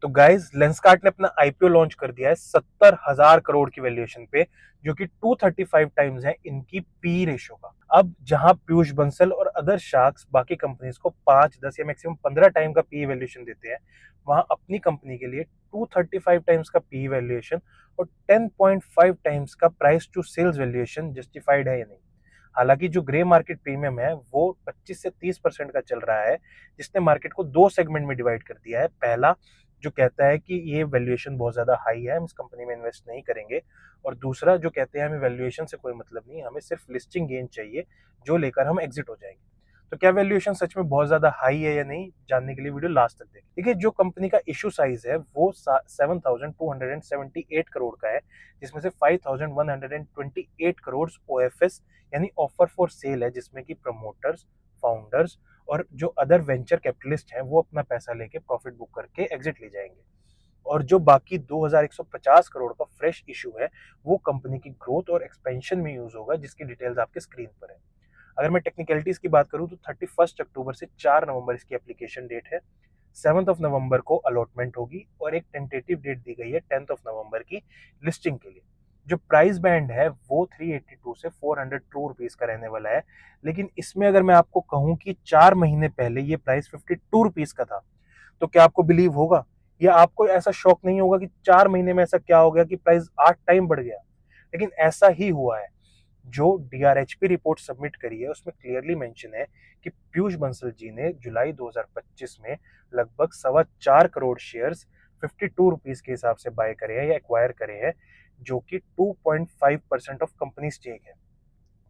तो guys Lenskart ने अपना आईपीओ लॉन्च कर दिया है 70,000 करोड़ की वैल्यूएशन पे, जो कि 235 टाइम्स है इनकी पी रेशो का। अब जहां पीयूष बंसल और अदर शार्क्स बाकी कंपनीज को 5, 10 या मैक्सिमम 15 टाइम का पी वैल्यूएशन देते हैं, वहां अपनी कंपनी के लिए 235 टाइम्स का पी वैल्यूएशन और 10.5 टाइम्स का price to sales valuation justified है या नहीं। हालांकि जो ग्रे मार्केट प्रीमियम है वो 25 से 30% का चल रहा है, जिसने मार्केट को दो सेगमेंट में डिवाइड कर दिया है। पहला जो कहता है कि ये वैल्यूएशन बहुत ज्यादा हाई है, हम इस कंपनी में इन्वेस्ट नहीं करेंगे, और दूसरा जो कहते हैं हमें वैल्यूएशन से कोई मतलब नहीं, हमें सिर्फ लिस्टिंग गेन चाहिए जो लेकर हम एग्जिट हो जाएंगे। तो क्या वैल्यूएशन सच में बहुत ज्यादा हाई है या नहीं, जानने के लिए वीडियो लास्ट तक देखें। देखिए, जो कंपनी का इशू साइज है वो 7,278 करोड़ का है, जिसमें से 5,128 करोड़ ओएफएस यानी ऑफर फॉर सेल है, जिसमें कि प्रमोटर्स, फाउंडर्स और जो अदर वेंचर कैपिटलिस्ट हैं वो अपना पैसा लेके प्रॉफिट बुक करके एग्जिट ले जाएंगे। और जो बाकी 2,150 करोड़ का फ्रेश इशू है वो कंपनी की ग्रोथ और एक्सपेंशन में यूज होगा, जिसकी डिटेल्स आपके स्क्रीन पर है। अगर मैं टेक्निकलिटीज की बात करूं तो 31 अक्टूबर से 4 नवंबर इसकी एप्लीकेशन डेट है। 7 ऑफ नवंबर को अलॉटमेंट होगी और एक टेंटेटिव डेट दी गई है 10 ऑफ नवंबर की लिस्टिंग के लिए। जो प्राइस बैंड है वो 382 से 402 रुपीज का रहने वाला है। लेकिन इसमें अगर मैं आपको कहूं कि 4 महीने पहले ये प्राइस 52 रुपीज का था, तो क्या आपको बिलीव होगा, या आपको ऐसा शॉक नहीं होगा कि 4 महीने में ऐसा क्या हो गया कि प्राइस 8 टाइम बढ़ गया। लेकिन ऐसा ही हुआ है। जो डीआरएचपी रिपोर्ट सबमिट करी है उसमें क्लियरली मेंशन है कि पीयूष बंसल जी ने जुलाई 2025 में लगभग 4.25 करोड़ शेयर्स 52 रुपीज के हिसाब से बाय करे हैं या एक्वायर करे हैं, जो कि 2.5% ऑफ कंपनी स्टेक है।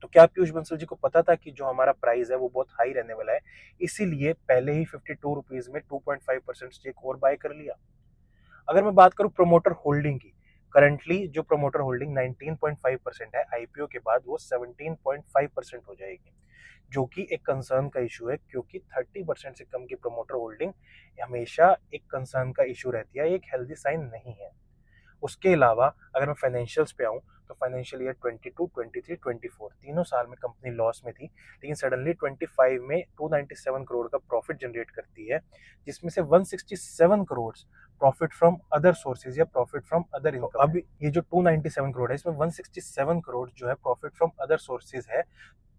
तो क्या पीयूष बंसल जी को पता था कि जो हमारा प्राइस है वो बहुत हाई रहने वाला है, इसीलिए पहले ही 52 रुपीज में 2.5% स्टेक और बाय कर लिया? अगर मैं बात करूं प्रमोटर होल्डिंग की, करंटली जो प्रमोटर होल्डिंग 19.5% है, आईपीओ के बाद वो 17.5% हो जाएगी, जो कि एक कंसर्न का इशू है, क्योंकि 30% से कम की प्रमोटर होल्डिंग हमेशा एक कंसर्न का इशू रहती है, एक हेल्दी साइन नहीं है। उसके अलावा अगर मैं फाइनेंशियल्स पे आऊँ तो फाइनेंशियल ईयर 22, 23, 24 तीनों साल में कंपनी लॉस में थी, लेकिन सडनली 25 में 297 करोड़ का प्रॉफिट जनरेट करती है, जिसमें से 167 crore profit from other sources या प्रॉफिट फ्रॉम अदर इनकम। अब ये जो 297 करोड़ है इसमें 167 करोड़ जो है प्रॉफिट फ्रॉम अदर सोर्सेज है,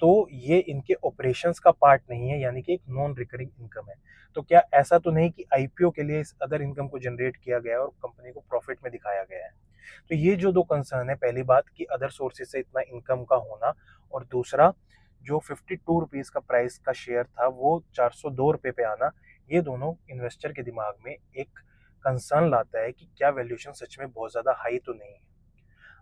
तो ये इनके ऑपरेशंस का पार्ट नहीं है, यानी कि एक नॉन रिकरिंग इनकम है। तो क्या ऐसा तो नहीं कि आईपीओ के लिए इस अदर इनकम को जनरेट किया गया है और कंपनी को प्रॉफिट में दिखाया गया है? तो ये जो दो कंसर्न है, पहली बात कि अदर सोर्सेज से इतना इनकम का होना, और दूसरा जो 52 रुपीज का प्राइस का शेयर था वो 402 रुपए पे आना, ये दोनों इन्वेस्टर के दिमाग में एक कंसर्न लाता है कि क्या वैल्यूएशन सच में बहुत ज्यादा हाई तो नहीं है।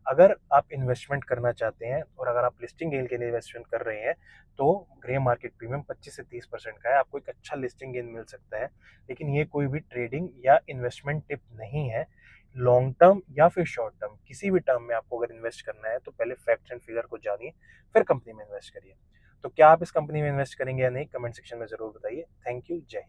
अगर आप इन्वेस्टमेंट करना चाहते हैं और अगर आप लिस्टिंग गेन के लिए इन्वेस्टमेंट कर रहे हैं, तो ग्रे मार्केट प्रीमियम 25 से 30% का है, आपको एक अच्छा लिस्टिंग गेन मिल सकता है। लेकिन ये कोई भी ट्रेडिंग या इन्वेस्टमेंट टिप नहीं है। लॉन्ग टर्म या फिर शॉर्ट टर्म किसी भी टर्म में आपको अगर इन्वेस्ट करना है तो पहले फैक्ट्स एंड फिगर को जानिए, फिर कंपनी में इन्वेस्ट करिए। तो क्या आप इस कंपनी में इन्वेस्ट करेंगे या नहीं, कमेंट सेक्शन में जरूर बताइए। थैंक यू, जय हिंद।